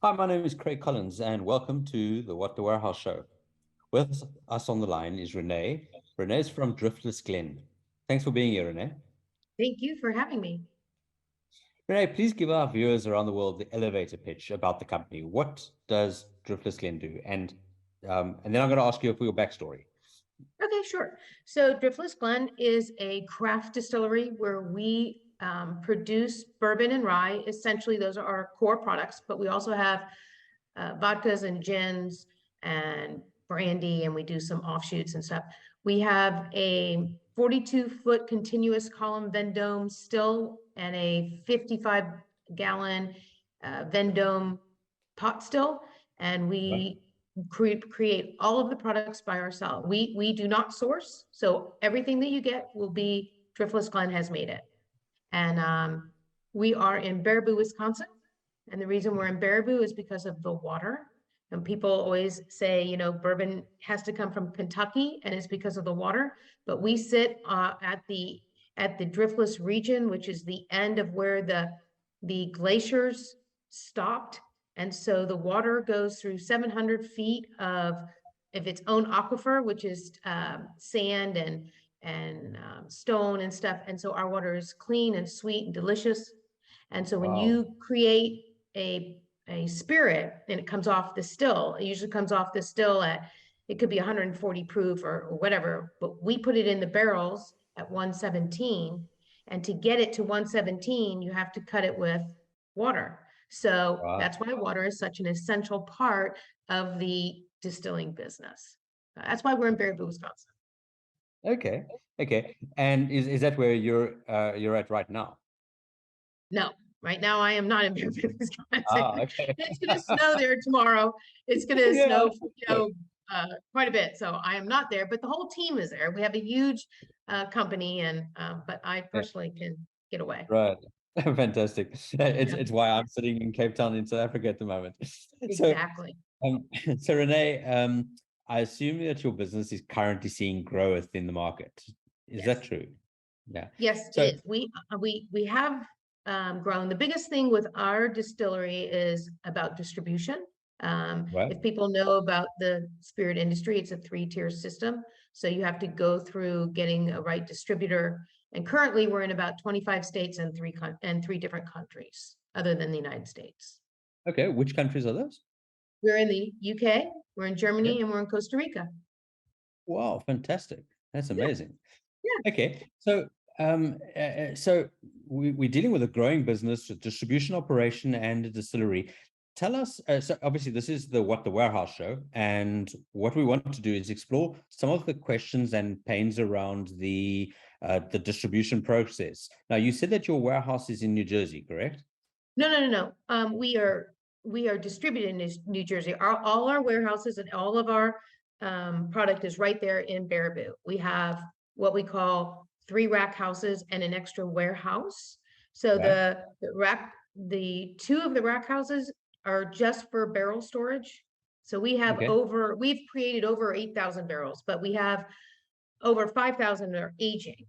Hi, my name is Craig Collins, and welcome to the What the Warehouse Show. With us on the line is Renee. Renee's from Driftless, Glen. Thanks for being here, Renee. Thank you for having me. Renee, please give our viewers around the world the elevator pitch about the company. What does Driftless Glen do? And then I'm going to ask you for your backstory. Okay, sure. So Driftless Glen is a craft distillery where we produce bourbon and rye. Essentially, those are our core products, but we also have vodkas and gins and brandy, and we do some offshoots and stuff. We have a 42-foot continuous column Vendome still and a 55-gallon Vendome pot still, and Right. we create all of the products by ourselves. We do not source, so everything that you get will be Driftless Glen has made it. And we are in Baraboo, Wisconsin. And the reason we're in Baraboo is because of the water. And people always say, bourbon has to come from Kentucky, and it's because of the water. But we sit at the Driftless region, which is the end of where the glaciers stopped. And so the water goes through 700 feet of its own aquifer, which is sand and stone and stuff. And so our water is clean and sweet and delicious. And so when Wow. you create a spirit and it comes off the still, it usually comes off the still at, it could be 140 proof or whatever, but we put it in the barrels at 117. And to get it to 117, you have to cut it with water. So Wow. that's why water is such an essential part of the distilling business. That's why we're in Baraboo, Wisconsin. Okay. Okay. And is that where you're at right now? No, right now I am not in Baraboo, Wisconsin. Ah, okay. It's going to snow there tomorrow. It's going to Yeah. snow, quite a bit. So I am not there, but the whole team is there. We have a huge company, and but I Yeah. personally can get away. Right. Fantastic. It's Yeah, it's why I'm sitting in Cape Town in South Africa at the moment. So, exactly. um, so Renee, I assume that your business is currently seeing growth in the market. Is that Yes. true? Yeah. Yes, it So, is. We have grown. The biggest thing with our distillery is about distribution. right. If people know about the spirit industry, it's a three-tier system. So you have to go through getting a right distributor. And currently, we're in about 25 states and three different countries, other than the United States. Okay. Which countries are those? We're in the UK, we're in Yeah. Germany, and we're in Costa Rica. Wow, fantastic. That's Yeah, amazing. yeah. Okay. So we're dealing with a growing business, a distribution operation, and a distillery. Tell us, so obviously this is the What the Warehouse show, and what we want to do is explore some of the questions and pains around the distribution process. Now, you said that your warehouse is in New Jersey, correct? No, no, no, no. We are distributed in New Jersey. All our warehouses and all of our product is right there in Baraboo. We have what we call 3 rack houses and an extra warehouse. So Right. the 2 of the rack houses are just for barrel storage. So Okay. we've created over 8,000 barrels, but we have over 5,000 are aging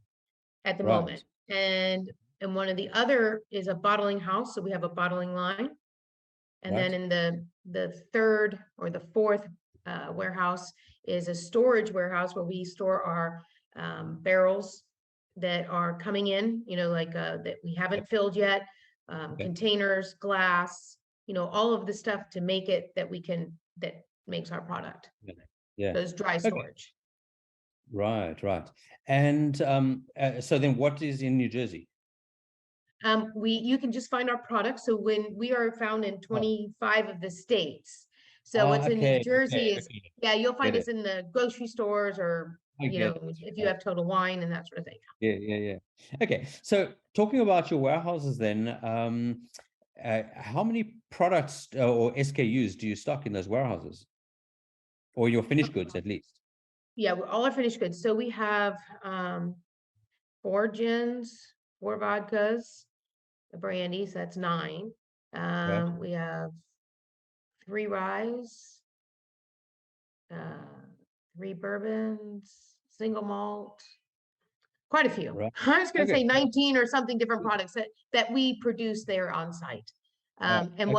at the Right. moment. And one of the other is a bottling house. So we have a bottling line. And then Right. in the third or the fourth warehouse is a storage warehouse where we store our barrels that are coming in, like that we Yep. haven't filled yet, Okay. containers, glass, all of the stuff to make it that makes our product. Yeah. Yeah. Those dry Okay. storage. Right. Right. And so then, what is in New Jersey? You can just find our products. So when we are found in Oh. 25 of the states. So Ah, what's in New okay. Jersey Okay. is, Okay. yeah, you'll Get find us it. in the grocery stores or, I get it. if you have Total Wine and that sort of thing. Yeah, yeah, yeah. Okay, so talking about your warehouses then, how many products or SKUs do you stock in those warehouses? Or your finished goods at least? Yeah, we're all our finished goods. So we have 4 gins, 4 vodkas, the brandies, that's 9. Right, We have 3 ryes, uh, 3 bourbons, single malt, quite a few. right. I was going to Okay. say 19 or something different products that we produce there on site. And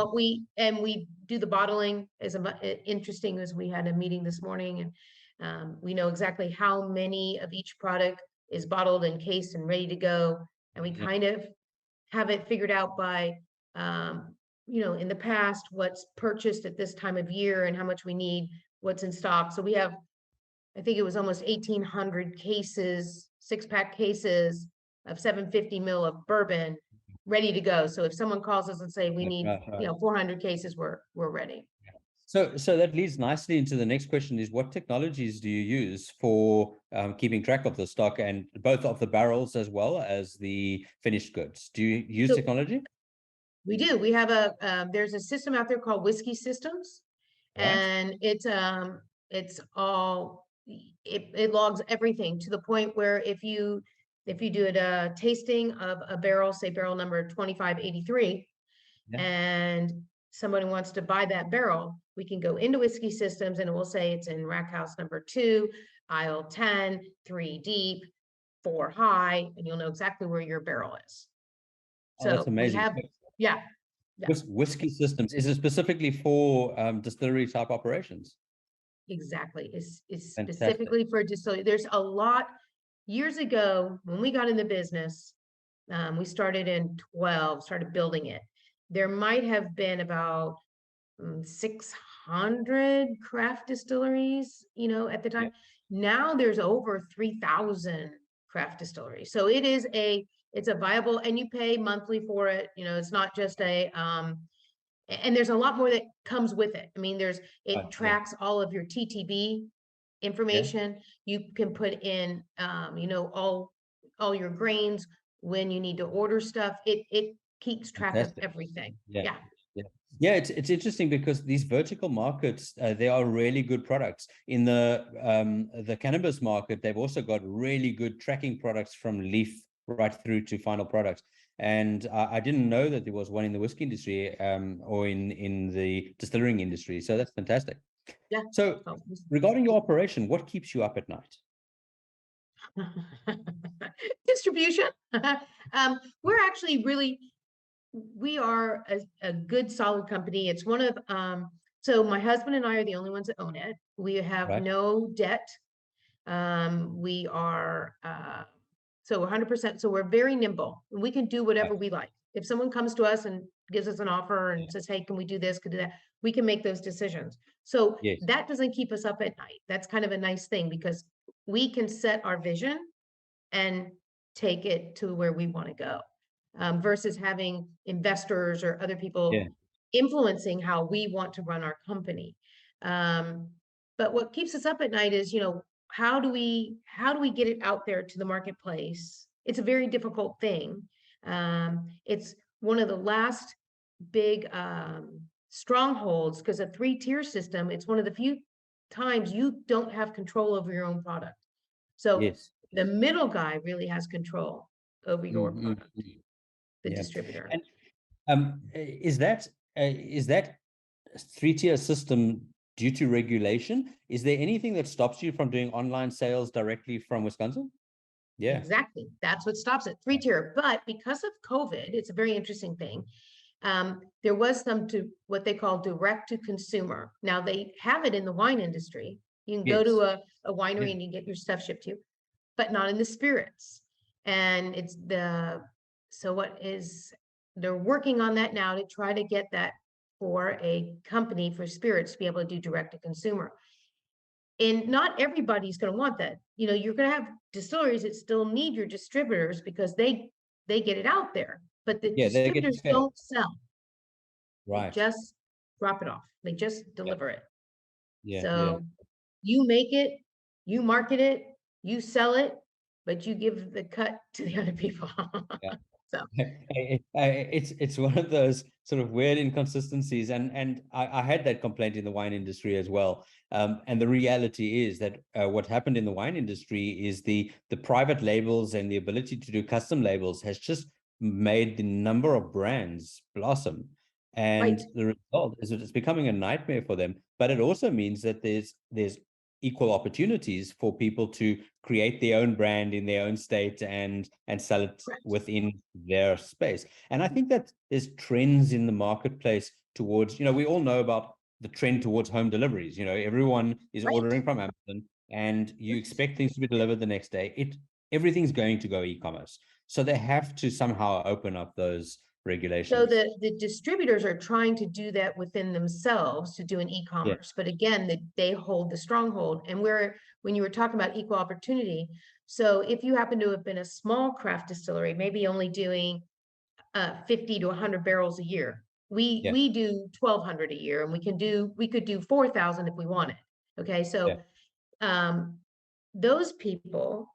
we do the bottling is interesting as we had a meeting this morning, and we know exactly how many of each product is bottled and cased and ready to go. And we kind of have it figured out by, in the past, what's purchased at this time of year and how much we need, what's in stock. So we have, I think it was almost 1,800 cases, 6-pack cases of 750 ml of bourbon ready to go. So if someone calls us and say we need, 400 cases, we're ready. So that leads nicely into the next question: is what technologies do you use for keeping track of the stock, and both of the barrels as well as the finished goods? Do you use technology? We do. We have there's a system out there called Whiskey Systems, and it logs everything to the point where if you do a tasting of a barrel, say barrel number 2583, and somebody wants to buy that barrel, we can go into Whiskey Systems and it will say it's in rack house number 2, aisle 10, 3 deep, 4 high, and you'll know exactly where your barrel is. So that's amazing. Whiskey Systems, is it specifically for distillery type operations? Exactly. It's specifically for distillery. There's a lot. Years ago, when we got in the business, we started in 12, started building it. There might have been about 600 craft distilleries, at the time. Now there's over 3,000 craft distilleries. So it's a viable, and you pay monthly for it. It's not just and there's a lot more that comes with it. I mean, it tracks all of your TTB information. You can put in, all your grains when you need to order stuff. It keeps track of everything. Yeah, it's interesting because these vertical markets, they are really good products. In the cannabis market, they've also got really good tracking products from leaf right through to final products. And I didn't know that there was one in the whiskey industry or in the distilling industry. So that's fantastic. Yeah. So regarding your operation, what keeps you up at night? Distribution. We're actually we are a good, solid company. It's one of, so my husband and I are the only ones that own it. We have no debt. We are, so 100%. So we're very nimble. We can do whatever we like. If someone comes to us and gives us an offer and says, hey, can we do this, can do that? We can make those decisions. So that doesn't keep us up at night. That's kind of a nice thing because we can set our vision and take it to where we want to go, versus having investors or other people influencing how we want to run our company. But what keeps us up at night is, how do we get it out there to the marketplace? It's a very difficult thing. It's one of the last big strongholds, because a 3-tier system, it's one of the few times you don't have control over your own product. So the middle guy really has control over your product, the distributor. And is that 3-tier system due to regulation? Is there anything that stops you from doing online sales directly from Wisconsin? Exactly. That's what stops it. 3-tier. But because of COVID, it's a very interesting thing. There was what they call direct to consumer. Now they have it in the wine industry. You can go to a winery and you get your stuff shipped to you, but not in the spirits. And they're working on that now to try to get that for a company for spirits to be able to do direct to consumer. And not everybody's going to want that. You're going to have distilleries that still need your distributors because they get it out there, but the distributors don't sell. They just drop it off. They just deliver it. You make it, you market it, you sell it, but you give the cut to the other people. So it's one of those sort of weird inconsistencies, and I had that complaint in the wine industry as well. And the reality is that what happened in the wine industry is the private labels and the ability to do custom labels has just made the number of brands blossom. And the result is that it's becoming a nightmare for them. But it also means that there's equal opportunities for people to create their own brand in their own state and sell it within their space. And I think that there's trends in the marketplace towards, we all know about the trend towards home deliveries. Everyone is ordering from Amazon, and you expect things to be delivered the next day. Everything's going to go e-commerce. So they have to somehow open up those regulations. So the distributors are trying to do that within themselves to do an e-commerce, but again, they hold the stronghold. And when you were talking about equal opportunity, so if you happen to have been a small craft distillery, maybe only doing 50 to 100 barrels a year, we do 1,200 a year, and we could do 4,000 if we wanted. Okay, so those people,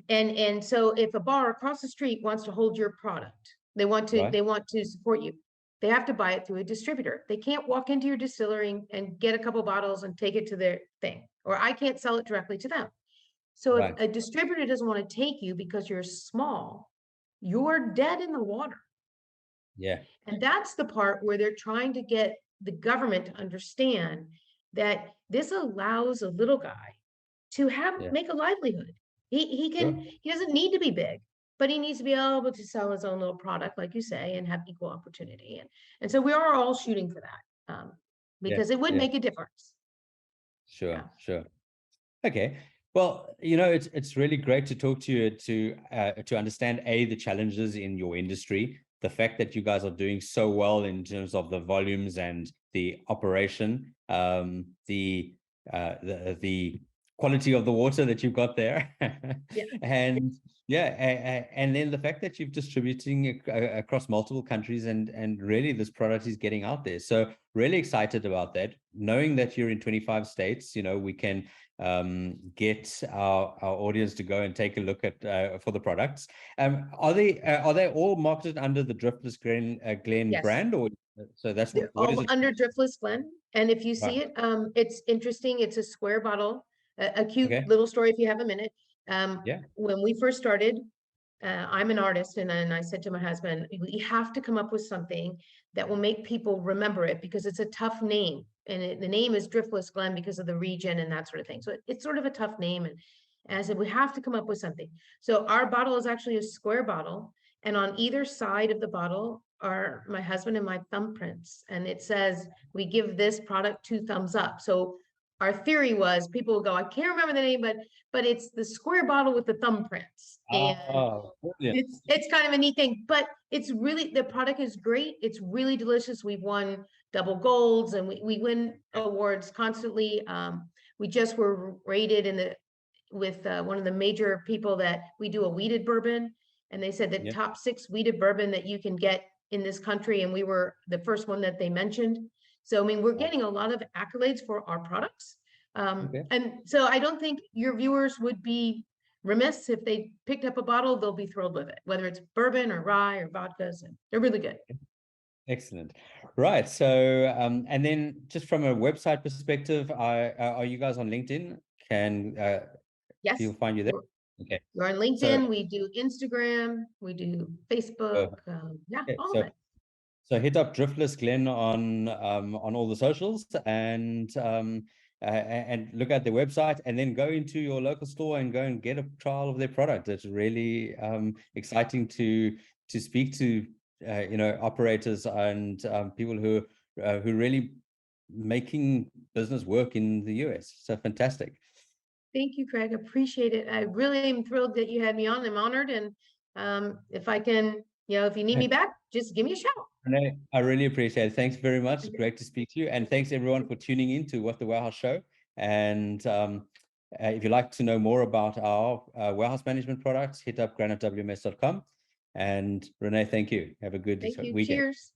and so if a bar across the street wants to hold your product, they want to support you, they have to buy it through a distributor. They can't walk into your distillery and get a couple bottles and take it to their thing, or I can't sell it directly to them. So if a distributor doesn't want to take you because you're small, you're dead in the water. Yeah. And that's the part where they're trying to get the government to understand that this allows a little guy to make a livelihood. He doesn't need to be big, but he needs to be able to sell his own little product, like you say, and have equal opportunity. And so we are all shooting for that, because it would make a difference. Sure. Okay. Well, it's really great to talk to you to understand the challenges in your industry, the fact that you guys are doing so well in terms of the volumes and the operation, the quality of the water that you've got there, and then the fact that you're distributing across multiple countries, and really this product is getting out there. So really excited about that, knowing that you're in 25 states. We can get our audience to go and take a look at for the products. Are they all marketed under the Driftless Glen brand, or so that's what is it? Under Driftless Glen. And if you see it, it's interesting. It's a square bottle, a cute little story if you have a minute. When we first started, I'm an artist, and I said to my husband, we have to come up with something that will make people remember it, because it's a tough name, and the name is Driftless Glen because of the region and that sort of thing. So it's sort of a tough name, and I said we have to come up with something. So our bottle is actually a square bottle, and on either side of the bottle are my husband and my thumbprints, and it says we give this product 2 thumbs up. So our theory was, people will go, I can't remember the name, but it's the square bottle with the thumbprints. And it's kind of a neat thing, but it's really, the product is great. It's really delicious. We've won double golds, and we win awards constantly. We just were rated with one of the major people that we do a wheated bourbon, and they said the top 6 wheated bourbon that you can get in this country, and we were the first one that they mentioned. So, I mean, we're getting a lot of accolades for our products. And so I don't think your viewers would be remiss if they picked up a bottle. They'll be thrilled with it, whether it's bourbon or rye or vodkas, and they're really good. Excellent. Right. So, and then just from a website perspective, are you guys on LinkedIn? Can people find you there? Okay. You're on LinkedIn. We do Instagram. We do Facebook. All of it. So hit up Driftless Glen on all the socials, and look at their website, and then go into your local store and go and get a trial of their product. It's really exciting to speak to operators and people who really making business work in the US. So fantastic. Thank you, Craig. Appreciate it. I really am thrilled that you had me on. I'm honored, and if I can, if you need me back, just give me a shout. Renee, I really appreciate it. Thanks very much. Great to speak to you. And thanks everyone for tuning in to What the Warehouse Show. And if you'd like to know more about our warehouse management products, hit up granitewms.com. And Renee, thank you. Have a good weekend. Cheers.